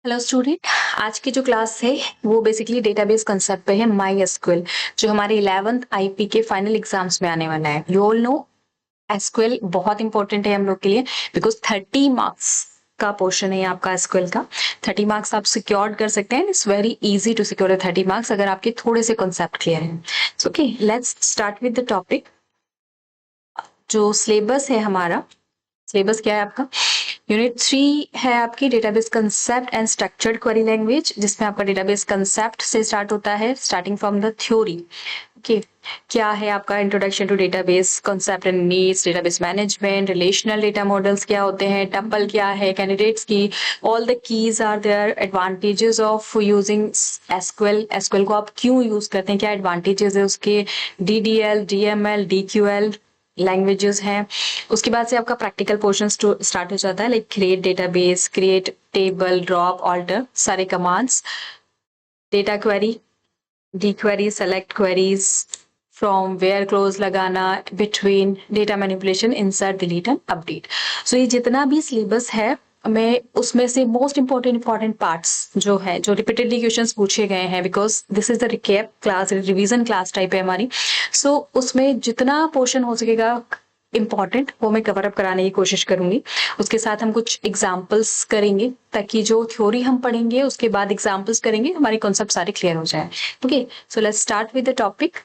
Hello student. आज की जो क्लास है वो बेसिकली डेटाबेस कंसेप्ट पे है माई एसक्यूएल, जो हमारे 11th आईपी के फाइनल एग्जाम्स में आने वाला है। यू ऑल नो एसक्यूएल बहुत इंपॉर्टेंट है हम लोग के लिए बिकॉज 30 मार्क्स का पोर्शन है आपका एसक्यूएल का। 30 मार्क्स आप सिक्योर कर सकते हैं। It's very easy to secure 30 marks अगर आपके थोड़े से कॉन्सेप्ट क्लियर हैं। Okay, let's start with the topic. जो सिलेबस है हमारा, सिलेबस क्या है आपका? यूनिट 3 है आपकी database concept and structured query language, जिसमें आपका डेटाबेस कंसेप्ट से स्टार्ट होता है, starting from the theory. Okay, क्या है आपका introduction to database concept and needs, database management, relational data models क्या होते हैं, टपल क्या है, कैंडिडेट्स की, all the keys are there, advantages of using SQL, SQL को आप क्यों यूज करते हैं, क्या एडवांटेजेस है उसके, डीडीएल, डीएमएल, डीक्यूएल लैंग्वेजेस हैं। उसके बाद से आपका प्रैक्टिकल पोर्शन स्टार्ट हो जाता है, like create database, create table, drop, alter, सारे commands, data query, D query, select queries, from, where, clause लगाना, between, data manipulation, insert, delete and update. सो ये जितना भी सिलेबस है मैं उसमें से मोस्ट इंपॉर्टेंट पार्ट्स जो है, जो रिपीटेडली क्वेश्चंस पूछे गए हैं, because this is the recap class, revision class type है हमारी। सो उसमें जितना पोर्शन हो सकेगा इम्पॉर्टेंट वो मैं कवर अप कराने की कोशिश करूंगी। उसके साथ हम कुछ एग्जाम्पल्स करेंगे ताकि जो थ्योरी हम पढ़ेंगे उसके बाद एग्जाम्पल्स करेंगे, हमारे कॉन्सेप्ट सारे क्लियर हो जाए। Okay, so let's start with the topic.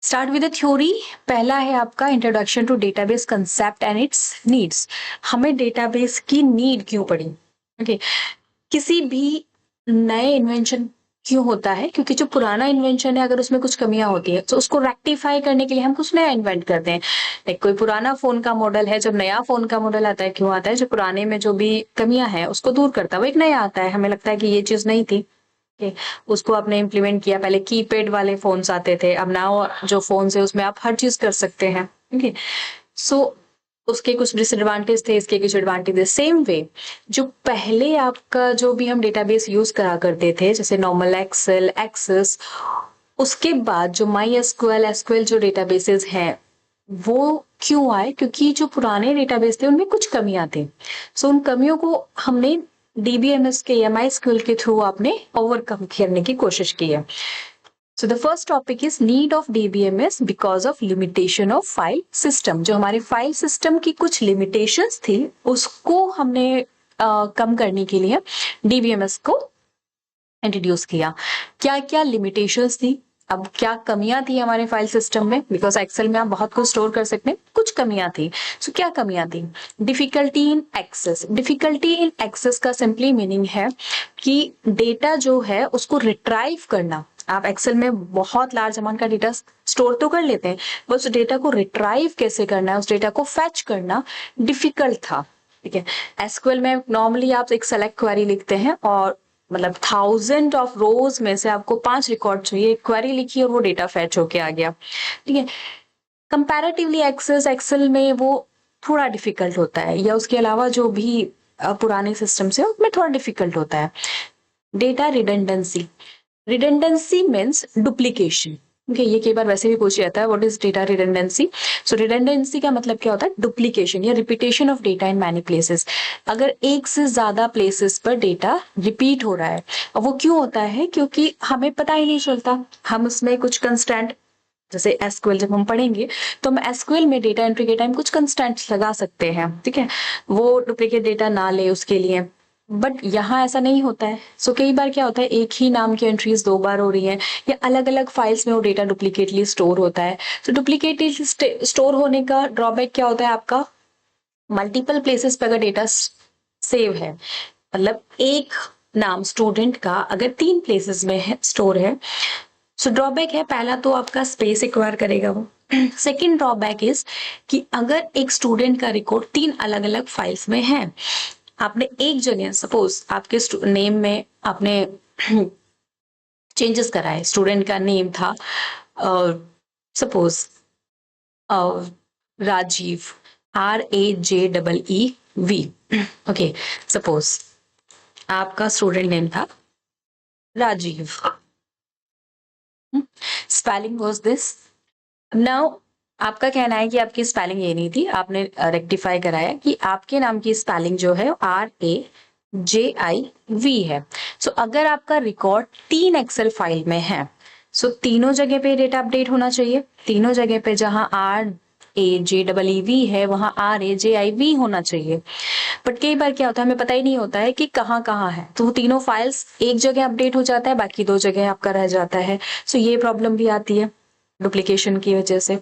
Start with the theory. पहला है आपका introduction to database concept and its needs. हमें डेटाबेस की नीड क्यों पड़ी? ओके, किसी भी नए इन्वेंशन क्यों होता है? क्योंकि जो पुराना इन्वेंशन है अगर उसमें कुछ कमियां होती है तो उसको रेक्टिफाई करने के लिए हम कुछ नया इन्वेंट करते हैं। लाइक कोई पुराना फोन का मॉडल है, जब नया फोन का मॉडल आता है क्यों आता है? जो पुराने में जो भी कमियां हैं उसको दूर करता है, वो एक नया आता है। हमें लगता है कि ये चीज नहीं थी, उसको आपने इम्प्लीमेंट किया। पहले कीपैड वाले फोन्स आते थे, अब नाउ जो फोन्स है उसमें आप हर चीज कर सकते हैं। ओके, सो उसके कुछ डिसएडवांटेज थे, इसके कुछ एडवांटेज। सेम वे जो पहले आपका जो भी हम डेटाबेस यूज करा करते थे, जैसे नॉर्मल एक्सेल, एक्सेस, उसके बाद जो माई एसक्यूएल, एसक्यूएल जो डेटाबेसेस हैं वो क्यों आए? क्योंकि जो पुराने डेटाबेस थे उनमें कुछ कमियां थी। सो उन कमियों को हमने डीबीएमएस के या माई एसक्यूएल के थ्रू आपने ओवरकम करने की कोशिश की है। So the first topic is need of DBMS because of limitation of file system। जो हमारी फाइल सिस्टम की कुछ limitations थी उसको हमने कम करने के लिए DBMS को इंट्रोड्यूस किया। क्या क्या limitations थी, अब क्या कमियां थी हमारे फाइल सिस्टम में? बिकॉज एक्सेल में आप बहुत कुछ स्टोर कर सकते हैं, कुछ कमियां थी। सो क्या कमियां थी? Difficulty in excess. Difficulty in excess का सिंपली मीनिंग है कि डेटा जो है उसको रिट्राइव करना। आप एक्सेल में बहुत लार्ज अमाउंट का डेटा स्टोर तो कर लेते हैं, बस उस डेटा को रिट्राइव कैसे करना है, उस डेटा को फैच करना डिफिकल्ट था। ठीक है, एसक्यूएल में नॉर्मली आप एक सेलेक्ट क्वेरी लिखते हैं और मतलब 1000 ऑफ रोज में से आपको 5 रिकॉर्ड चाहिए, क्वेरी लिखी और वो डेटा फैच होके आ गया। ठीक है, कंपैरेटिवली एक्सेल में वो थोड़ा डिफिकल्ट होता है, या उसके अलावा जो भी पुराने सिस्टम से उसमें थोड़ा डिफिकल्ट होता है। Data redundancy. Redundancy means duplication. Okay, ये कई बार वैसे भी पूछा जाता है, what is data redundancy? So redundancy का मतलब क्या होता है? डुप्लीकेशन या repetition of data in many places. अगर एक से ज्यादा प्लेसेस पर डेटा रिपीट हो रहा है, और वो क्यों होता है? क्योंकि हमें पता ही नहीं चलता, हम उसमें कुछ कंस्टेंट, जैसे एसक्यूएल जब हम पढ़ेंगे तो हम एसक्यूएल में डेटा एंट्री के टाइम कुछ कंस्टेंट्स लगा सकते हैं, ठीक है, वो डुप्लीकेट डेटा ना ले उसके लिए। बट यहाँ ऐसा नहीं होता है। सो कई बार क्या होता है, एक ही नाम की एंट्रीज 2 बार हो रही हैं, या अलग अलग फाइल्स में वो डेटा डुप्लीकेटली स्टोर होता है। तो डुप्लीकेटली स्टोर होने का ड्रॉबैक क्या होता है आपका? मल्टीपल प्लेसेस पे अगर डेटा सेव है, मतलब एक नाम स्टूडेंट का अगर 3 प्लेसेस में है, स्टोर है, सो ड्रॉबैक है पहला तो आपका स्पेस रिक्वायर करेगा वो। सेकेंड ड्रॉबैक इज कि अगर एक स्टूडेंट का रिकॉर्ड 3 अलग अलग फाइल्स में है, आपने एक जगह सपोज आपके नेम में आपने चेंजेस कराए, स्टूडेंट का नेम था suppose Rajeev, RAJEEV। Okay, suppose आपका स्टूडेंट नेम था Rajeev, spelling was this. Now आपका कहना है कि आपकी स्पेलिंग ये नहीं थी, आपने रेक्टिफाई कराया कि आपके नाम की स्पेलिंग जो है RA JIV है। सो अगर आपका रिकॉर्ड 3 एक्सेल फाइल में है, सो तीनों जगह पे डेटा अपडेट होना चाहिए। तीनों जगह पे जहां RAJEEV है वहां RAJIV होना चाहिए। बट कई बार क्या होता है, हमें पता ही नहीं होता है कि कहाँ कहाँ है, तो वो तीनों फाइल्स एक जगह अपडेट हो जाता है, बाकी 2 जगह आपका रह जाता है। सो ये प्रॉब्लम भी आती है डुप्लीकेशन की वजह से।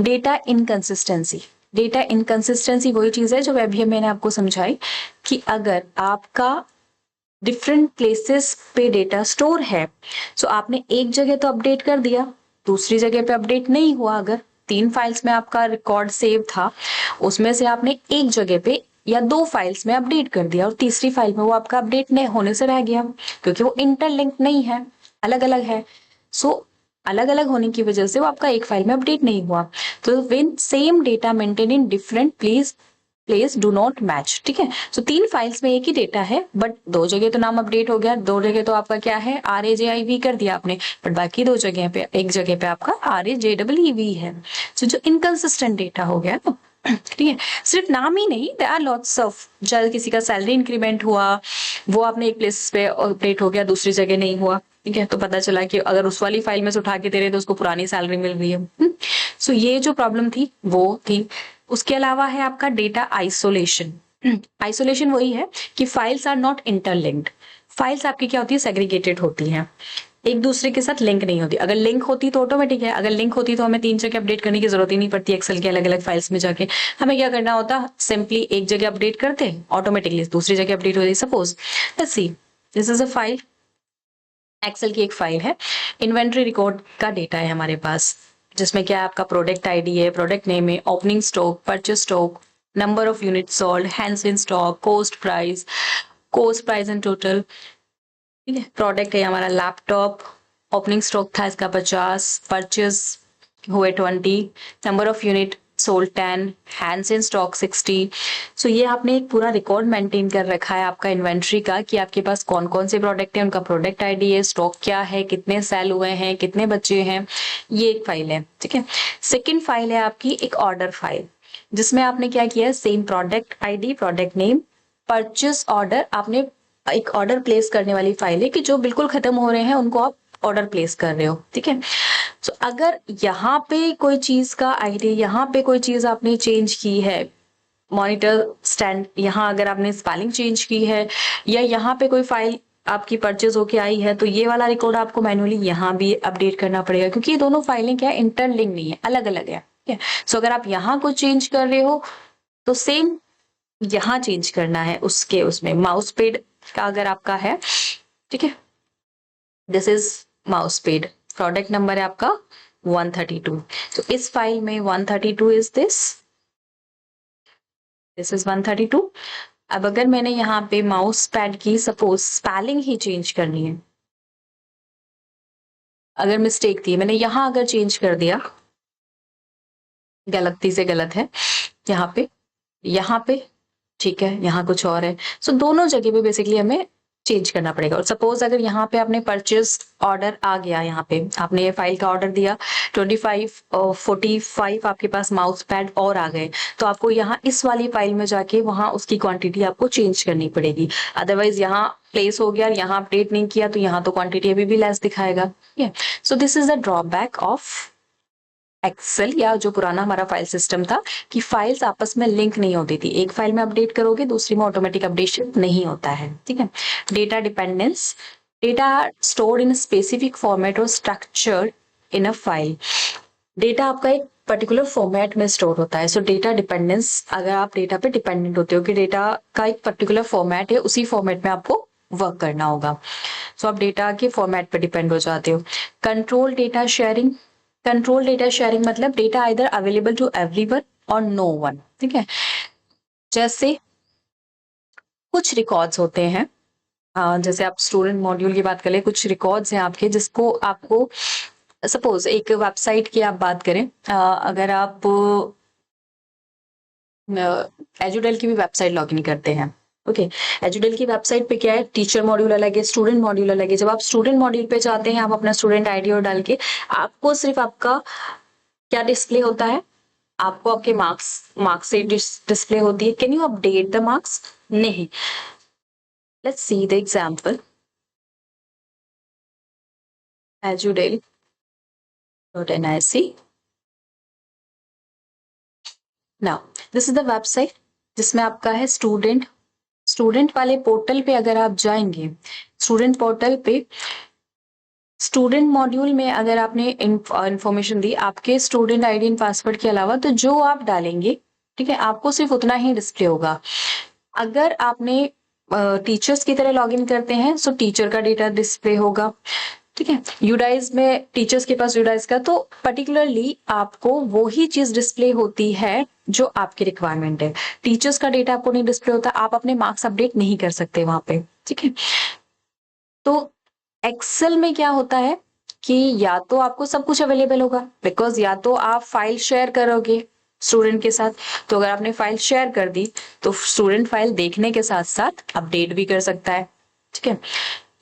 डेटा इनकंसिस्टेंसी, डेटा इनकंसिस्टेंसी वही चीज है जो अभी मैंने आपको समझाई कि अगर आपका डिफरेंट प्लेसेस पे डेटा स्टोर है, सो आपने एक जगह तो अपडेट कर दिया, दूसरी जगह पे अपडेट नहीं हुआ। अगर 3 फाइल्स में आपका रिकॉर्ड सेव था, उसमें से आपने एक जगह पे या 2 फाइल्स में अपडेट कर दिया और तीसरी फाइल में वो आपका अपडेट नहीं होने से रह गया, क्योंकि वो इंटरलिंक नहीं है, अलग अलग है। सो अलग अलग होने की वजह से वो आपका एक फाइल में अपडेट नहीं हुआ। तो when same data maintain in different place do not match, ठीक है। सो 3 फाइल्स में एक ही डेटा है, बट 2 जगह तो नाम अपडेट हो गया, 2 जगह तो आपका क्या है RAJIV कर दिया आपने, बट बाकी 2 जगह पे, एक जगह पे आपका RAJEEV है। सो जो इनकंसिस्टेंट डेटा हो गया ना, ठीक है। सिर्फ नाम ही नहीं, देयर आर लॉट्स ऑफ, जब किसी का सैलरी इंक्रीमेंट हुआ, वो आपने एक प्लेस पे अपडेट हो गया, दूसरी जगह नहीं हुआ, ठीक है, तो पता चला कि अगर उस वाली फाइल में से उठा के दे रहे तो उसको पुरानी सैलरी मिल रही है। सो ये जो प्रॉब्लम थी वो थी। उसके अलावा है आपका डेटा आइसोलेशन। आइसोलेशन वही है कि files are not interlinked. Files आपकी क्या होती है, सेग्रीगेटेड होती हैं, एक दूसरे के साथ लिंक नहीं होती। अगर लिंक होती तो ऑटोमेटिक है, अगर लिंक होती तो हमें 3 जगह अपडेट करने की जरूरत ही नहीं पड़ती एक्सेल के अलग अलग फाइल्स में जाके। हमें क्या करना होता, सिंपली एक जगह अपडेट करते, ऑटोमेटिकली दूसरी जगह अपडेट हो जाती। Suppose let's see, this is a file, excel की एक फाइल है, इन्वेंट्री रिकॉर्ड का डेटा है हमारे पास, जिसमें क्या है, आपका प्रोडक्ट आईडी है, प्रोडक्ट नेम है, opening stock, purchase stock, number of unit sold, hands in stock, cost price and total, ठीक है। प्रोडक्ट है हमारा लैपटॉप, ओपनिंग स्टॉक था इसका 50, परचेज हुए 20, number of unit sold 10, hands in stock 60। सो ये आपने एक पूरा रिकॉर्ड मेंटेन कर रखा है आपका इन्वेंट्री का, कि आपके पास कौन कौन से प्रोडक्ट है, उनका प्रोडक्ट आईडी है, स्टॉक क्या है, कितने सेल हुए हैं, कितने बचे हैं। ये एक फाइल है, ठीक है। सेकेंड फाइल है आपकी एक ऑर्डर फाइल, जिसमें आपने क्या किया है, same product ID, product name, purchase order, आपने एक ऑर्डर प्लेस करने वाली फाइल है कि जो बिल्कुल खत्म हो रहे हैं उनको आप ऑर्डर प्लेस कर रहे हो, ठीक है। सो अगर यहाँ पे कोई चीज का आईडी, यहाँ पे कोई चीज आपने चेंज की है, मॉनिटर स्टैंड, यहाँ अगर आपने स्पेलिंग चेंज की है, या यहाँ पे कोई फाइल आपकी परचेज होके आई है, तो ये वाला रिकॉर्ड आपको मैन्युअली यहाँ भी अपडेट करना पड़ेगा, क्योंकि ये दोनों फाइलें क्या है, इंटरलिंक नहीं है, अलग अलग है, ठीक है। सो अगर आप यहाँ कुछ चेंज कर रहे हो तो सेम यहाँ चेंज करना है उसके, उसमें माउस पेड का अगर आपका है, ठीक है, this is mouse paid, product number है आपका 132, तो इस फाइल में 132 इज दिस इज 132। अब अगर मैंने यहाँ पे माउस पैड की सपोज स्पेलिंग ही चेंज करनी है, अगर मिस्टेक थी, मैंने यहाँ अगर चेंज कर दिया, गलती से गलत है यहाँ पे, ठीक है, यहाँ कुछ और है, सो दोनों जगह पे बेसिकली हमें चेंज करना पड़ेगा। और सपोज अगर यहाँ पे आपने परचेज ऑर्डर आ गया, यहाँ पे आपने ये फाइल का ऑर्डर दिया 25 और 45 आपके पास माउस पैड और आ गए, तो आपको यहाँ इस वाली फाइल में जाके वहां उसकी क्वांटिटी आपको चेंज करनी पड़ेगी। अदरवाइज यहाँ प्लेस हो गया, यहाँ अपडेट नहीं किया, तो यहाँ तो क्वांटिटी अभी भी लेस दिखाएगा, ठीक है। So this is the drawback of excel, या जो पुराना हमारा फाइल सिस्टम था, कि फाइल्स आपस में लिंक नहीं होती थी, एक फाइल में अपडेट करोगे दूसरी में ऑटोमेटिक अपडेशन नहीं होता है, ठीक है। Data dependence, data stored in specific format और structure in a file, data आपका एक पर्टिकुलर फॉर्मेट में स्टोर होता है। सो डेटा डिपेंडेंस, अगर आप डेटा पे डिपेंडेंट होते हो कि डेटा का एक पर्टिकुलर फॉर्मेट है, उसी फॉर्मेट में आपको वर्क करना होगा, सो आप डेटा के फॉर्मेट पे डिपेंड हो जाते हो। Control data sharing, control data sharing मतलब data either available to everyone और नो वन, ठीक है। जैसे कुछ रिकॉर्ड्स होते हैं, जैसे आप स्टूडेंट मॉड्यूल की बात करें, कुछ रिकॉर्ड्स हैं आपके जिसको आपको, सपोज एक वेबसाइट की आप बात करें, अगर आप एजुडेल की भी वेबसाइट लॉगिन करते हैं, ओके, एजुडेल की वेबसाइट पे क्या है, टीचर मॉड्यूल अलग है, स्टूडेंट मॉड्यूल अलग है। जब आप स्टूडेंट मॉड्यूल पे जाते हैं, आप अपना स्टूडेंट आईडी और डाल के, आपको सिर्फ आपका क्या डिस्प्ले होता है, आपको आपके मार्क्स, मार्क्स से डिस्प्ले होती है। Can you update the marks? नहीं, Let's see the example. edudaily.nic. Now, this is the website जिसमें आपका है स्टूडेंट वाले पोर्टल पे अगर आप जाएंगे, स्टूडेंट पोर्टल पे स्टूडेंट मॉड्यूल में अगर आपने इंफॉर्मेशन दी आपके स्टूडेंट आईडी एंड पासवर्ड के अलावा, तो जो आप डालेंगे, ठीक है, आपको सिर्फ उतना ही डिस्प्ले होगा। अगर आपने टीचर्स की तरह लॉगिन करते हैं तो टीचर का डेटा डिस्प्ले होगा, ठीक है। यूडाइज में टीचर्स के पास यूडाइज का, तो पर्टिकुलरली आपको वो ही चीज डिस्प्ले होती है जो आपकी रिक्वायरमेंट है। टीचर्स का डेटा आपको नहीं डिस्प्ले होता, आप अपने मार्क्स अपडेट नहीं कर सकते वहां पे, ठीक है। तो एक्सेल में क्या होता है कि या तो आपको सब कुछ अवेलेबल होगा, बिकॉज या तो आप फाइल शेयर करोगे स्टूडेंट के साथ, तो अगर आपने फाइल शेयर कर दी तो स्टूडेंट फाइल देखने के साथ साथ अपडेट भी कर सकता है, ठीक है।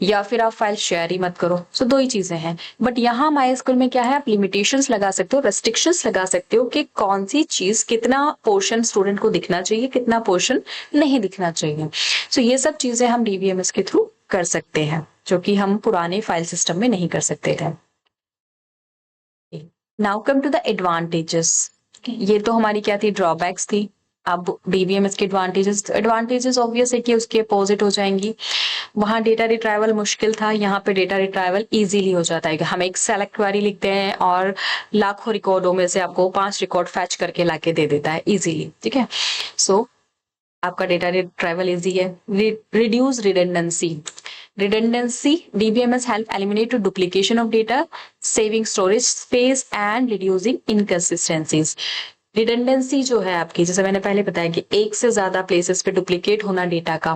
या फिर आप फाइल शेयर ही मत करो। सो दो ही चीजें हैं। बट यहाँ MySQL में क्या है, आप लिमिटेशंस लगा सकते हो, रेस्ट्रिक्शंस लगा सकते हो कि कौन सी चीज, कितना पोर्शन स्टूडेंट को दिखना चाहिए, कितना पोर्शन नहीं दिखना चाहिए। सो ये सब चीजें हम DBMS के थ्रू कर सकते हैं, जो कि हम पुराने फाइल सिस्टम में नहीं कर सकते थे। Now come to the advantages. ये तो हमारी क्या थी, ड्रॉबैक्स थी। अब DBMS के एडवांटेजेस ऑब्वियस है कि उसके अपोजिट हो जाएंगी। वहां डेटा रिट्राइवल मुश्किल था, यहाँ पे डेटा रिट्राइवल इजीली हो जाता है। हम एक सेलेक्ट क्वेरी लिखते हैं और लाखों रिकॉर्डों में से आपको 5 रिकॉर्ड फैच करके लाके दे देता है इजीली, ठीक है। सो आपका डेटा रिट्राइवल इजी है। Reduce redundancy DBMS help eliminate duplication of data, saving storage space and reducing inconsistencies। Redundancy जो है आपकी, जैसे मैंने पहले बताया कि एक से ज्यादा प्लेसेस पे डुप्लीकेट होना डेटा का,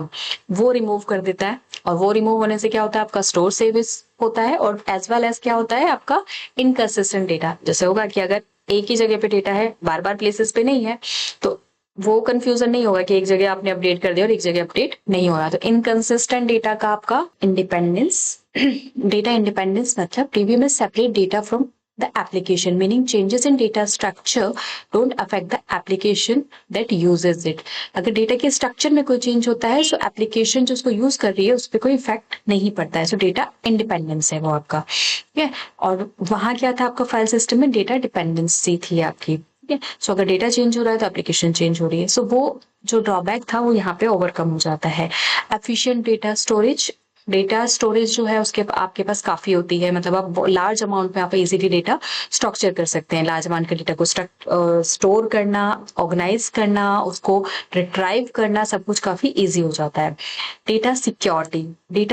वो रिमूव कर देता है। और वो रिमूव होने से क्या होता है, आपका स्टोर सेविस होता है, और एज वेल एज क्या होता है, आपका इनकंसिस्टेंट डेटा। जैसे होगा कि अगर एक ही जगह पे डेटा है, बार बार प्लेसेस पे नहीं है, तो वो कंफ्यूजन नहीं होगा कि एक जगह आपने अपडेट कर दिया और एक जगह अपडेट नहीं हो रहा। तो इनकंसिस्टेंट डेटा का आपका इंडिपेंडेंस, डेटा इंडिपेंडेंस मतलब DBMS separate data from the application, meaning changes in data structure don't affect the application that uses it। अगर डेटा के स्ट्रक्चर में कोई चेंज होता है तो एप्लीकेशन जो उसको यूज कर रही है उस पर कोई इफेक्ट नहीं पड़ता है। सो डेटा इंडिपेंडेंस है वो आपका, ठीक है। और वहां क्या था, आपका फाइल सिस्टम में डेटा डिपेंडेंसी थी आपकी, ठीक है। सो अगर डेटा चेंज हो रहा है तो एप्लीकेशन चेंज हो रही है। सो वो जो ड्रॉबैक था वो यहाँ पे ओवरकम हो जाता है। एफिशिएंट डेटा स्टोरेज जो है उसके आपके पास काफी होती है, मतलब आप लार्ज अमाउंट में आप इजीली डेटा स्ट्रक्चर कर सकते हैं। लार्ज अमाउंट का डेटा को स्टोर करना, ऑर्गेनाइज करना, उसको रिट्राइव करना, सब कुछ काफी इजी हो जाता है। डेटा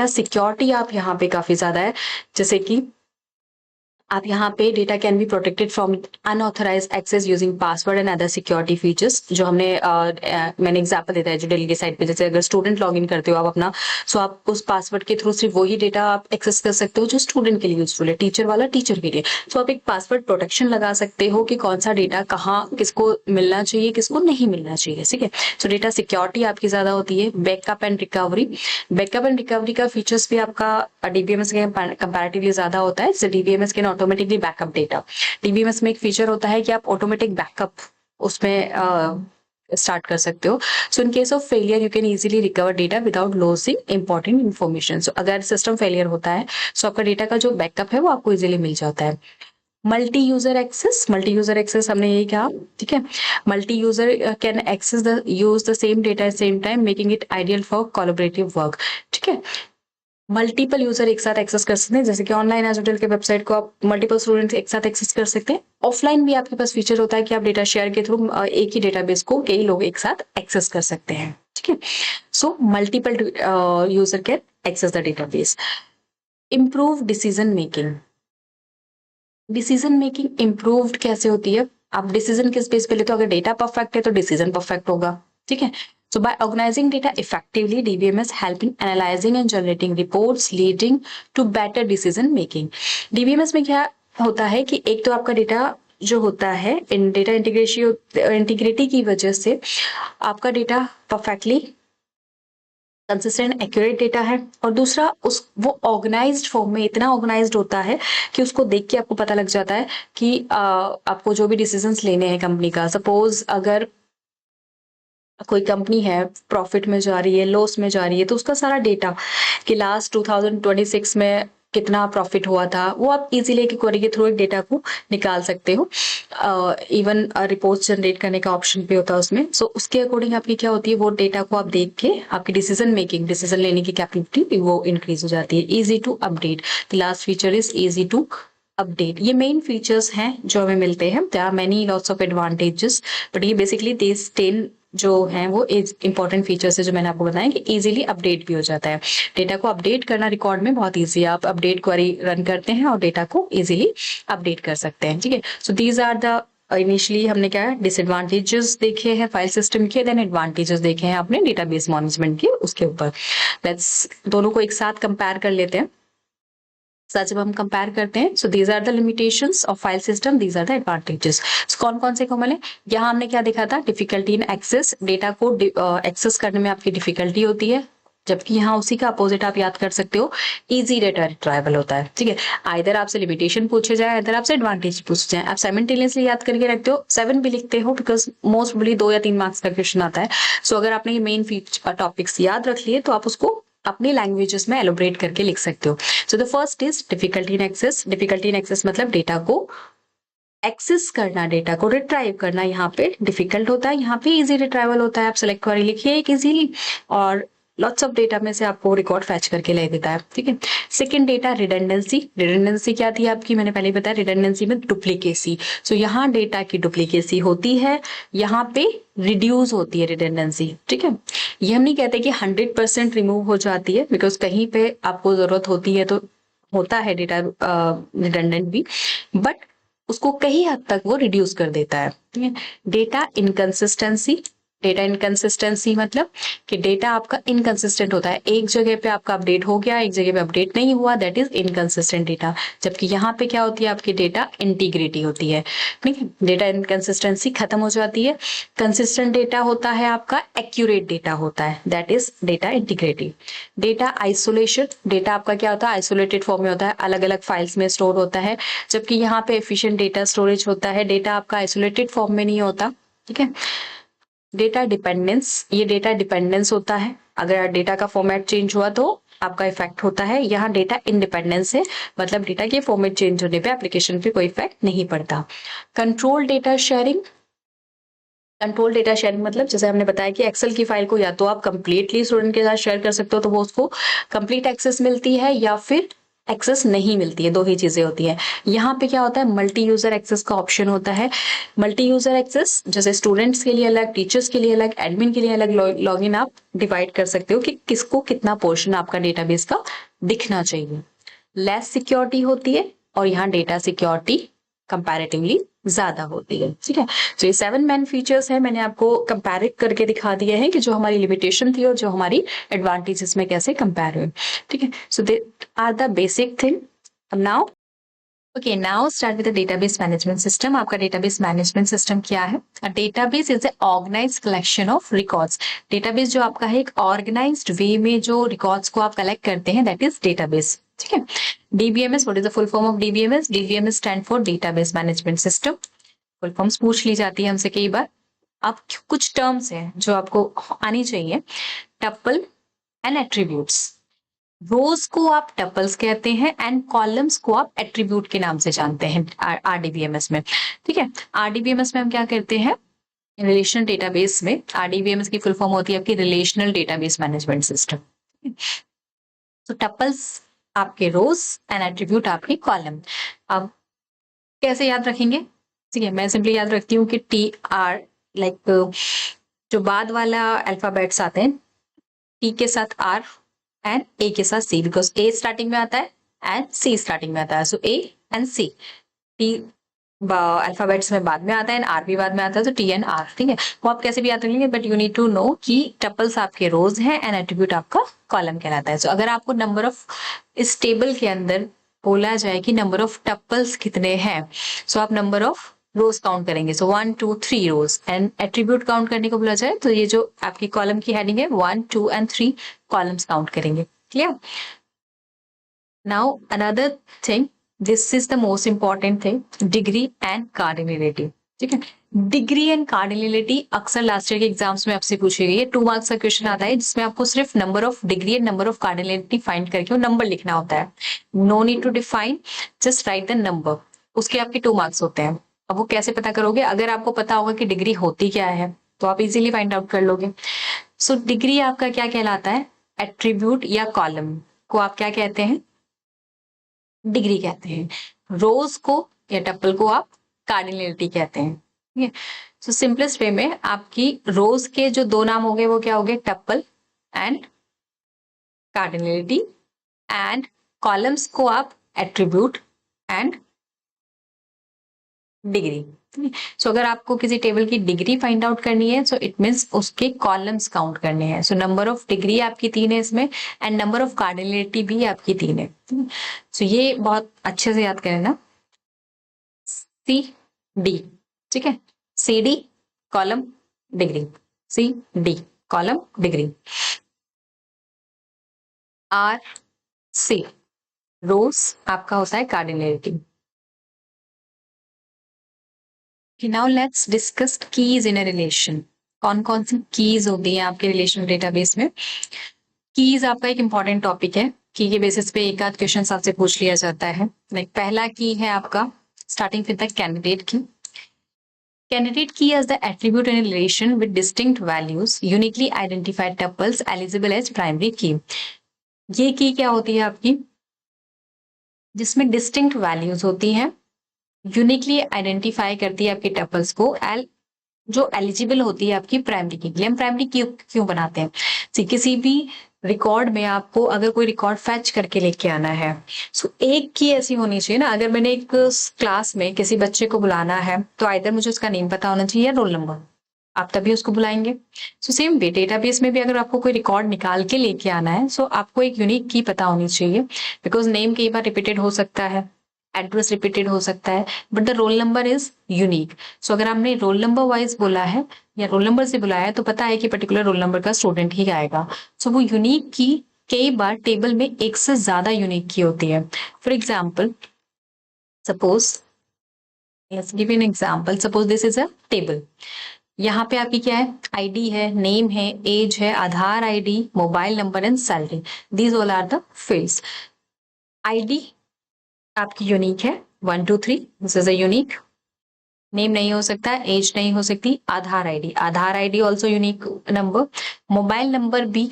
सिक्योरिटी आप यहाँ पे काफी ज्यादा है, जैसे कि आप यहाँ पे data can be protected from unauthorized access using password and other security features, जो मैंने एग्जांपल देता है जो डेली के साइट पे, जैसे अगर स्टूडेंट लॉगिन करते हो आप अपना, सो आप उस पासवर्ड के थ्रू सिर्फ वही डेटा आप एक्सेस कर सकते हो जो स्टूडेंट के लिए यूजफुल है, टीचर वाला टीचर के लिए। सो आप एक पासवर्ड प्रोटेक्शन लगा सकते हो कि कौन सा डेटा कहाँ किसको मिलना चाहिए, किसको नहीं मिलना चाहिए, ठीक है। सो डेटा सिक्योरिटी आपकी ज्यादा होती है। बैकअप एंड रिकवरी का फीचर्स भी आपका DBMS के कंपैरेटिवली ज्यादा होता है। जैसे DBMS can automatically backup data. DBMS में एक फीचर होता है कि आप ऑटोमेटिक बैकअप उसमें स्टार्ट कर सकते हो। So in case of failure you can easily recover data without losing important information. So अगर सिस्टम फेलियर होता है सो आपका डेटा का जो बैकअप है वो आपको इजीली मिल जाता है। मल्टी यूजर एक्सेस हमने यही कहा, ठीक है। Multi user can access use the same data at same time, making it ideal for collaborative work, ठीक है। मल्टीपल यूजर एक साथ एक्सेस कर सकते हैं, जैसे कि ऑनलाइन एजुटेल के वेबसाइट को आप मल्टीपल स्टूडेंट्स एक साथ एक्सेस कर सकते हैं। ऑफलाइन भी आपके पास फीचर होता है कि आप डेटा शेयर के थ्रू एक ही डेटाबेस को कई लोग एक साथ एक्सेस कर सकते हैं, ठीक है। So multiple user can access the database. Improve decision making improved कैसे होती है, आप डिसीजन किस बेस पे लेते हो, अगर डेटा परफेक्ट है तो डिसीजन परफेक्ट होगा, ठीक है। So by organizing data effectively, DBMS help in analyzing and generating reports leading to better decision making। DBMS में क्या होता है कि एक तो आपका डेटा जो होता है इन डेटा इंटीग्रिटी की वजह से आपका data perfectly consistent accurate data है, और दूसरा वो ऑर्गेनाइज्ड फॉर्म में इतना ऑर्गेनाइज्ड होता है कि उसको देख के आपको पता लग जाता है कि आपको जो भी डिसीजंस लेने हैं कंपनी का, सपोज अगर कोई कंपनी है प्रॉफिट में जा रही है, लॉस में जा रही है, तो उसका सारा डेटा कि लास्ट 2026 में कितना प्रॉफिट हुआ था, वो आप इजीली एक क्वेरी के थ्रू एक डेटा को निकाल सकते हो। इवन रिपोर्ट जनरेट करने का ऑप्शन भी होता है उसमें। सो उसके अकॉर्डिंग आपकी क्या होती है, वो डेटा को आप देख के आपकी डिसीजन लेने की कैपेबिलिटी वो इंक्रीज हो जाती है। Easy to update, the last feature is easy to update. ये मेन फीचर्स हैं जो हमें मिलते हैं। There are many lots of advantages, but ये बेसिकली दिस 10 जो हैं वो इंपॉर्टेंट फीचर्स है जो मैंने आपको बताया कि इजीली अपडेट भी हो जाता है। डेटा को अपडेट करना रिकॉर्ड में बहुत ईजी है। आप अपडेट क्वेरी रन करते हैं और डेटा को इजीली अपडेट कर सकते हैं। ठीक है, so these are the initially हमने क्या है डिसएडवांटेजेस देखे हैं फाइल सिस्टम के, देन एडवांटेजेस देखे हैं आपने डेटाबेस मैनेजमेंट के उसके ऊपर। लेट्स दोनों को एक साथ कंपेयर कर लेते हैं। सच जब हम कंपेयर करते हैं, so these are the limitations of file system, these are the advantages. कौन कौन से को मिले, यहाँ हमने क्या देखा था, डिफिकल्टी इन एक्सेस, डेटा को एक्सेस करने में आपकी डिफिकल्टी होती है, जबकि यहाँ उसी का अपोजिट आप याद कर सकते हो, इजी डेटा रिट्राइवल होता है। ठीक है, आइदर आपसे लिमिटेशन पूछे जाए, आइदर आपसे एडवांटेज पूछे जाए, आप साइमल्टेनियसली याद करके रखते हो, 7 भी लिखते हो, बिकॉज मोस्ट प्रोबेबली 2 या 3 मार्क्स का क्वेश्चन आता है। सो अगर आपने ये मेन टॉपिक्स याद रख लिए तो आप उसको अपनी लैंग्वेजेस में एलोबरेट करके लिख सकते हो। So the first is difficulty in excess. Difficulty in excess मतलब डेटा को एक्सेस करना, डेटा को रिट्राइव करना यहाँ पे डिफिकल्ट होता है, यहाँ पे इजी रिट्राइवल होता है। आप सेलेक्ट क्वेरी लिखिए एक इजीली और लॉट्स ऑफ डेटा में से आपको रिकॉर्ड फैच करके ले देता है। ठीक है, सेकंड डेटा रिडंडेंसी। रिडंडेंसी क्या थी आपकी, मैंने पहले बताया, रिडंडेंसी में डुप्लीकेसी। सो यहाँ डेटा की डुप्लीकेसी होती है, यहाँ पे रिड्यूस होती है रिडंडेंसी। ठीक है, ये हम नहीं कहते कि 100% रिमूव हो जाती है, बिकॉज कहीं पे आपको जरूरत होती है तो होता है डेटा रिडंडेंट भी, बट उसको कई हद तक वो रिड्यूस कर देता है। ठीक है, डेटा इनकंसिस्टेंसी। डेटा इनकंसिस्टेंसी मतलब कि डेटा आपका इनकंसिस्टेंट होता है, एक जगह पे आपका अपडेट हो गया, एक जगह पे अपडेट नहीं हुआ, दैट इज इनकंसिस्टेंट डेटा। जबकि यहाँ पे क्या होती है, आपकी डेटा इंटीग्रिटी होती है। ठीक है, डेटा इनकंसिस्टेंसी खत्म हो जाती है। कंसिस्टेंट डेटा होता है आपका, एक्यूरेट डेटा होता है, that is data integrity. Data isolation. Data आपका क्या होता है, आइसोलेटेड फॉर्म में होता है, अलग अलग फाइल्स में स्टोर होता है, जबकि यहाँ पे एफिशिएंट डेटा स्टोरेज होता है, डेटा आपका आइसोलेटेड फॉर्म में नहीं होता। ठीक है, डेटा डिपेंडेंस। ये डेटा डिपेंडेंस होता है, अगर डेटा का फॉर्मेट चेंज हुआ तो आपका इफेक्ट होता है। यहाँ डेटा इंडिपेंडेंस है, मतलब डेटा के फॉर्मेट चेंज होने पे एप्लीकेशन पे कोई इफेक्ट नहीं पड़ता। Control data sharing. Control data sharing मतलब जैसे हमने बताया कि एक्सेल की फाइल को या तो आप कंप्लीटली स्टूडेंट के साथ शेयर कर सकते हो तो वो उसको कंप्लीट एक्सेस मिलती है, या फिर एक्सेस नहीं मिलती है, दो ही चीजें होती है। यहाँ पे क्या होता है, मल्टी यूजर एक्सेस का ऑप्शन होता है। मल्टी यूजर एक्सेस जैसे स्टूडेंट्स के लिए अलग, टीचर्स के लिए अलग, एडमिन के लिए अलग लॉगिन आप डिवाइड कर सकते हो कि किसको कितना पोर्शन आपका डेटाबेस का दिखना चाहिए। लेस सिक्योरिटी होती है और यहाँ डेटा सिक्योरिटी कंपैरेटिवली ज्यादा होती है। ठीक है, तो ये 7 मेन फीचर्स है, मैंने आपको कंपेयर करके दिखा दिए हैं कि जो हमारी लिमिटेशन थी और जो हमारी एडवांटेजेस में कैसे कंपेयर हुए। ठीक है, so they are the basic thing. Now okay, now start with the database management system. आपका डेटाबेस मैनेजमेंट सिस्टम क्या है? A database is a organised collection of records. Database जो आपका है एक ऑर्गेनाइज्ड वे में जो रिकॉर्ड्स को आप कलेक्ट करते हैं, दैट इज डेटाबेस। ठीक है, DBMS, what is the full form of DBMS? DBMS stand for database management system. Full forms पूछ ली जाती है हमसे कई बार। अब कुछ टर्म्स हैं जो आपको आनी चाहिए। Tuple and attributes. रोज को आप टपल्स कहते हैं एंड कॉलम्स को आप एट्रीब्यूट के नाम से जानते हैं RDBMS में। ठीक है, RDBMS में हम क्या करते हैं, रिलेशनल डेटाबेस में RDBMS की फुल फॉर्म होती है आपकी रिलेशनल डेटाबेस मैनेजमेंट सिस्टम। तो टपल्स आपके रोज एंड एट्रीब्यूट आपके कॉलम। अब कैसे याद रखेंगे? ठीक है, मैं सिंपली याद रखती हूँ कि TR लाइक जो बाद वाला अल्फाबेट्स आते हैं, T के साथ R एंड A के साथ C, बिकॉज A स्टार्टिंग में आता है एंड C स्टार्टिंग में आता है, सो A and C। T alphabets में बाद में आता है एंड R भी बाद में आता है, तो T एंड R। ठीक है, वो आप कैसे भी याद रखेंगे, but you need to know कि टपल्स आपके रोज हैं एंड एट्रीब्यूट आपका कॉलम कहलाता है। सो अगर आपको नंबर ऑफ इस टेबल के अंदर बोला जाए कि नंबर ऑफ टपल्स कितने हैं, सो आप नंबर ऑफ रोज काउंट करेंगे, सो 1 2 3 रोज। एंड एट्रीब्यूट काउंट करने को बोला जाए तो ये जो आपकी कॉलम की हेडिंग है 1 2 एंड 3 कॉलम्स काउंट करेंगे। Clear? Now another thing, this is the most important thing, degree and cardinality. ठीक है। डिग्री एंड कार्डिनलिटी अक्सर लास्ट ईयर के एग्जाम्स में आपसे पूछी गई है। 2 मार्क्स का क्वेश्चन आता है जिसमें आपको सिर्फ number of degree and number of cardinality find करके वो नंबर लिखना होता है। No need to define, just write the number. उसके आपके 2 मार्क्स होते हैं। अब वो कैसे पता करोगे? अगर आपको पता होगा कि डिग्री होती क्या है तो आप इजीली फाइंड आउट कर लोगे। सो डिग्री आपका क्या कहलाता है? एट्रीब्यूट या कॉलम को आप क्या कहते हैं? डिग्री कहते हैं। रोज को या टप्पल को आप कार्डिनलिटी कहते हैं। ठीक है। सो सिंपलेस्ट वे में आपकी रोज के जो 2 नाम हो गए वो क्या हो गए? टप्पल एंड कार्डिनलिटी। एंड कॉलम्स को आप एट्रीब्यूट एंड डिग्री। सो अगर आपको किसी टेबल की डिग्री फाइंड आउट करनी है सो इट मीन्स उसके कॉलम्स काउंट करने हैं। सो नंबर ऑफ डिग्री आपकी 3 है इसमें एंड नंबर ऑफ कार्डिनलिटी भी आपकी 3 है। सो ये बहुत अच्छे से याद करें ना। सी डी, ठीक है। C D column degree, C D column degree. R C rows आपका होता है cardinality. Now let's discuss keys in a relation. कौन कौन सी कीज होती है आपके रिलेशन डेटाबेस में? कीज आपका एक इंपॉर्टेंट टॉपिक है। की के बेसिस पे एक आध क्वेश्चन आपसे पूछ लिया जाता है। लाइक पहला की है आपका स्टार्टिंग विद द कैंडिडेट की। Candidate key as the attribute in a relation with distinct values, uniquely identified tuples eligible as primary key. ये की क्या होती है आपकी? जिसमें डिस्टिंक्ट वैल्यूज होती हैं, यूनिकली आइडेंटिफाई करती है आपके टपल्स को, जो एलिजिबल होती है आपकी प्राइमरी की। हम प्राइमरी की क्यों बनाते हैं? किसी भी रिकॉर्ड में आपको अगर कोई रिकॉर्ड फैच करके लेके आना है सो एक की ऐसी होनी चाहिए ना। अगर मैंने एक क्लास में किसी बच्चे को बुलाना है तो आइदर मुझे उसका नेम पता होना चाहिए या रोल नंबर, आप तभी उसको बुलाएंगे। सो सेम वे डेटाबेस में भी अगर आपको कोई रिकॉर्ड निकाल के लेके आना है सो आपको एक यूनिक की पता होनी चाहिए। बिकॉज नेम कई बार रिपीटेड हो सकता है, एड्रेस रिपीटेड हो सकता है, but the roll number is unique. So अगर आपने रोल नंबर वाइज बोला है या रोल नंबर से बुलाया है तो पता है कि पर्टिकुलर रोल नंबर का स्टूडेंट ही आएगा। सो वो यूनिक की कई बार टेबल में एक से ज्यादा यूनिक की होती है। For example suppose, let's give you an example, suppose this is a table। यहाँ पे आपकी क्या है? आईडी है, नेम है, एज है, Aadhaar ID, mobile number and salary. These all are the fields. ID आपकी यूनिक है 1 2 3, this is a unique. Name नहीं हो सकता, एज नहीं हो सकती, Aadhaar ID also unique number. Mobile number भी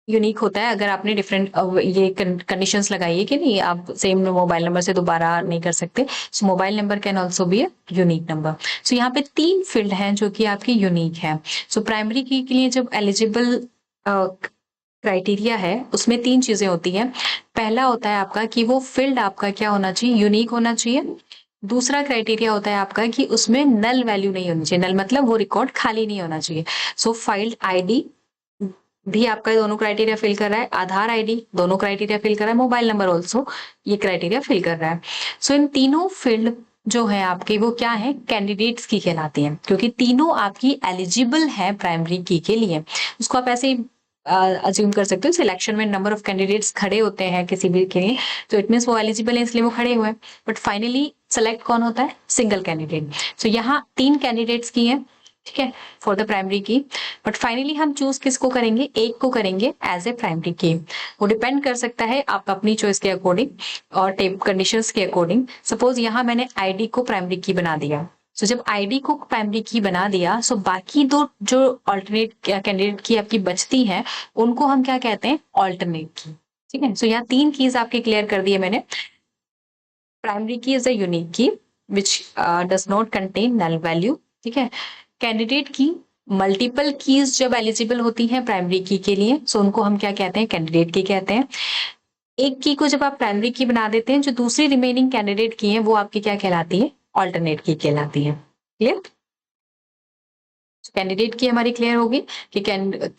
यूनिक होता है अगर आपने डिफरेंट ये कंडीशंस लगाई है कि नहीं आप सेम मोबाइल नंबर से दोबारा नहीं कर सकते। So mobile number can also be a unique number. So यहाँ पे 3 फील्ड हैं जो कि आपकी यूनिक है। सो प्राइमरी की के लिए जब एलिजिबल क्राइटेरिया है उसमें 3 चीजें होती हैं। पहला होता है आपका कि वो फील्ड आपका क्या होना चाहिए? यूनिक होना चाहिए। दूसरा क्राइटेरिया होता है आपका कि उसमें नल वैल्यू नहीं होनी चाहिए। नल मतलब वो रिकॉर्ड खाली नहीं होना चाहिए। सो फाइल्ड आईडी भी आपका दोनों क्राइटेरिया फिल कर रहा है, आधार आईडी दोनों क्राइटेरिया फिल कर रहा है, मोबाइल नंबर ऑल्सो ये क्राइटेरिया फिल कर रहा है। सो इन तीनों फील्ड जो है आपके वो क्या है? कैंडिडेट्स की कहलाती हैं, क्योंकि तीनों आपकी एलिजिबल है प्राइमरी की के लिए। उसको आप ऐसे ही अज्यूम कर सकते हो। सिलेक्शन में नंबर ऑफ कैंडिडेट्स खड़े होते हैं किसी भी के लिए तो इट मीन्स वो एलिजिबल है इसलिए वो खड़े हुए हैं, बट फाइनली सेलेक्ट कौन होता है? Single candidate. सो यहाँ 3 कैंडिडेट्स की है, ठीक है, फॉर द प्राइमरी की। बट फाइनली हम चूज किसको करेंगे? एक को करेंगे एज ए प्राइमरी की। वो डिपेंड कर सकता है आप अपनी चॉइस के अकॉर्डिंग और टेब कंडीशंस के अकॉर्डिंग। सपोज यहाँ मैंने आईडी को प्राइमरी की बना दिया। सो जब आईडी को प्राइमरी की बना दिया सो बाकी 2 जो ऑल्टरनेट कैंडिडेट की आपकी बचती हैं उनको हम क्या कहते हैं? ऑल्टरनेट की। ठीक है। सो यहाँ 3 कीज आपके क्लियर कर दिए मैंने। Primary key is a unique key which does not contain null value. ठीक है। कैंडिडेट की मल्टीपल कीज जब एलिजिबल होती हैं प्राइमरी की के लिए सो उनको हम क्या कहते हैं? कैंडिडेट की कहते हैं। एक की को जब आप प्राइमरी की बना देते हैं जो दूसरी रिमेनिंग कैंडिडेट की है वो आपकी क्या कहलाती है? ऑल्टरनेट की कहलाती है। क्लियर? कैंडिडेट की हमारी क्लियर होगी कि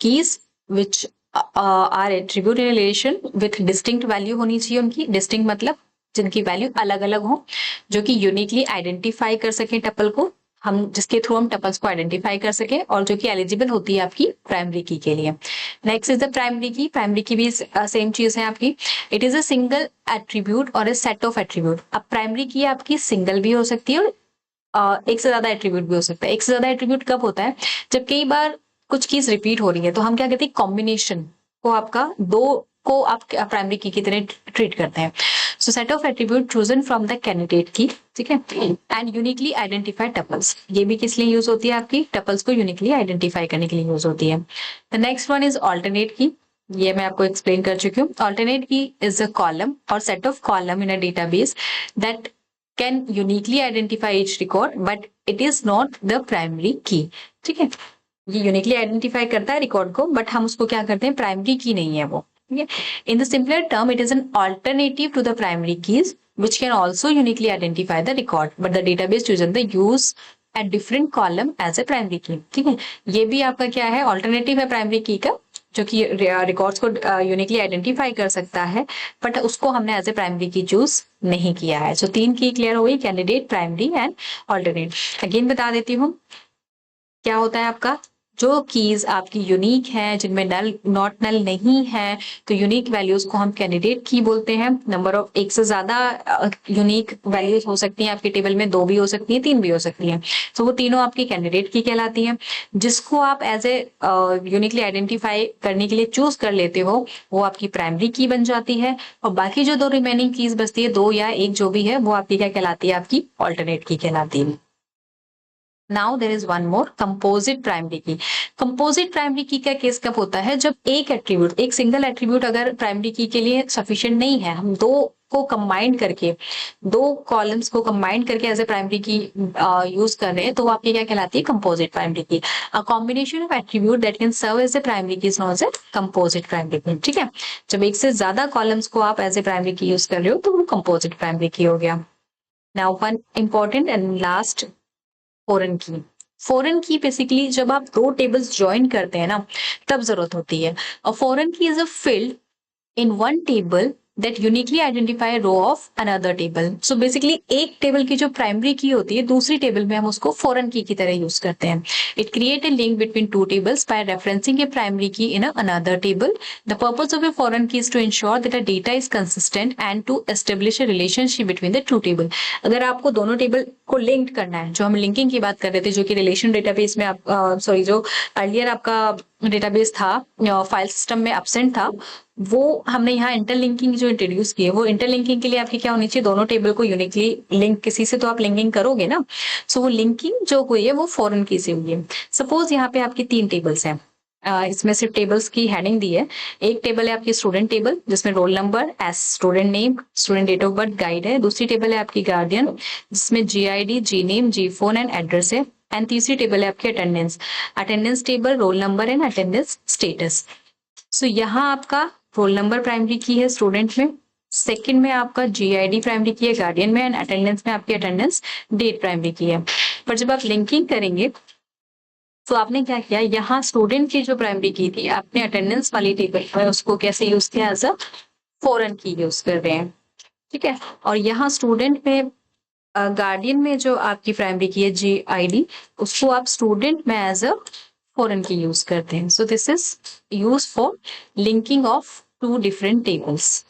keys which are attribute in relation with distinct value होनी चाहिए उनकी। डिस्टिंक्ट मतलब जिनकी वैल्यू अलग अलग हो, जो कि यूनिकली आइडेंटिफाई कर सके टपल को, हम जिसके थ्रू हम टपल्स को आइडेंटिफाई कर सके, और जो कि एलिजिबल होती है आपकी प्राइमरी की के लिए। नेक्स्ट इज द प्राइमरी की। प्राइमरी की भी सेम चीज है आपकी। It is a single attribute और ए सेट ऑफ एट्रीब्यूट। अब प्राइमरी की आपकी सिंगल भी हो सकती है और एक से ज्यादा एट्रीब्यूट भी हो सकता है। एक से ज्यादा एट्रीब्यूट कब होता है, जब कई बार कुछ चीज रिपीट हो रही है, तो हम क्या कहते हैं, कॉम्बिनेशन को आपका दो को आप प्राइमरी की तरह ट्रीट करते हैं। सो set of attribute chosen from the candidate की, ठीक है, एंड यूनिकली आइडेंटिफाई टपल्स, ये भी किस लिए यूज होती है, आपकी टपल्स को यूनिकली आइडेंटिफाई करने के लिए यूज होती है। The next one is alternate की, ये मैं आपको एक्सप्लेन कर चुकी हूँ। ऑल्टरनेट की इज अ कॉलम और set of column in a database that can uniquely identify each record but it is not the primary key, ठीक है, ये यूनिकली आइडेंटिफाई करता है रिकॉर्ड को, बट हम उसको क्या करते हैं, प्राइमरी की नहीं है वो, ठीक है। In the simpler term it is an alternative to the primary keys which can also uniquely identify the record but the database chosen the use a different column as a primary key, ठीक है। ये भी आपका क्या है, alternative है primary की का, जो कि रिकॉर्ड्स को यूनिकली आइडेंटिफाई कर सकता है, बट उसको हमने एज ए प्राइमरी की चूज नहीं किया है। सो तीन की क्लियर हो गई, candidate, primary and alternate. Again बता देती हूँ क्या होता है आपका, जो कीज आपकी यूनिक है, जिनमें नल नॉट नल नहीं है, तो यूनिक वैल्यूज को हम कैंडिडेट की बोलते हैं। नंबर ऑफ एक से ज्यादा यूनिक वैल्यूज हो सकती हैं आपके टेबल में, 2 भी हो सकती हैं, 3 भी हो सकती हैं, तो वो तीनों आपकी कैंडिडेट की कहलाती हैं। जिसको आप एज ए यूनिकली आइडेंटिफाई करने के लिए चूज कर लेते हो, वो आपकी प्राइमरी की बन जाती है, और बाकी जो 2 रिमेनिंग कीज बचती है, 2 या 1 जो भी है, वो आपकी क्या कहलाती है, आपकी ऑल्टरनेट की कहलाती है। Now there is one more, composite primary की। कंपोजिट प्राइमरी की का केस कब होता है, जब एक एट्रीब्यूट, एक सिंगल एट्रीब्यूट अगर प्राइमरी की के लिए सफिशिएंट नहीं है, हम 2 को कंबाइन करके, 2 कॉलम्स को कंबाइन करके एज ए प्राइमरी की यूज कर रहे हैं, तो वो आपकी क्या कहलाती है, composite primary key. A combination of attribute that can serve as a primary key is known as composite primary key, ठीक है। जब एक से ज्यादा कॉलम्स को आप एज ए प्राइमरी की यूज कर रहे हो, तो वो कंपोजिट प्राइमरी की हो गया। Now one important and last, foreign की। फॉरेन की बेसिकली जब आप 2 टेबल्स ज्वाइन करते हैं ना, तब जरूरत होती है। और फॉरेन की is a field in one table that uniquely identify a row of another table. So basically एक टेबल की जो प्राइमरी की होती है, दूसरी टेबल में हम उसको फॉरेन की तरह यूज करते हैं। It create a link between 2 tables by referencing a primary key in another table. The purpose of a foreign key is to ensure that the data is consistent and to establish a relationship between the 2 table. अगर आपको दोनों table को link करना है, जो हम linking की बात कर रहे थे, जो कि रिलेशन डेटाबेस में आप जो अर्लियर आपका डेटाबेस था, फाइल सिस्टम में एब्सेंट था, वो हमने यहाँ इंटरलिंकिंग जो इंट्रोड्यूस की है, वो इंटरलिंकिंग के लिए आपकी क्या होनी चाहिए, दोनों टेबल को यूनिकली लिंक, किसी से तो आप लिंकिंग करोगे ना, सो वो लिंकिंग जो हुई है वो फॉरेन की से हुई है। सपोज यहाँ पे आपकी 3 टेबल्स हैं, इसमें सिर्फ टेबल्स की हेडिंग दी है। एक टेबल है आपकी स्टूडेंट टेबल, जिसमें roll number, S student name, student date of birth, guide है। दूसरी टेबल है आपकी गार्डियन, जिसमें GID, G name, G phone and address है। एंड तीसरी टेबल है आपकी attendance, attendance table, roll number and attendance status. So यहाँ आपका रोल नंबर प्राइमरी की है स्टूडेंट में, सेकंड में आपका GID प्राइमरी की है गार्डियन में, एंड अटेंडेंस में आपकी अटेंडेंस डेट प्राइमरी की है। पर जब आप लिंकिंग करेंगे, तो आपने क्या किया, यहाँ स्टूडेंट की जो प्राइमरी की थी, आपने अटेंडेंस वाली टेबल पर उसको कैसे यूज किया, एज अ फॉरेन की यूज कर रहे हैं, ठीक है। और यहाँ स्टूडेंट में, गार्डियन में जो आपकी प्राइमरी की है GID, उसको आप स्टूडेंट में एज अ फॉरेन की यूज करते हैं। सो this is use for linking of 2 different tables.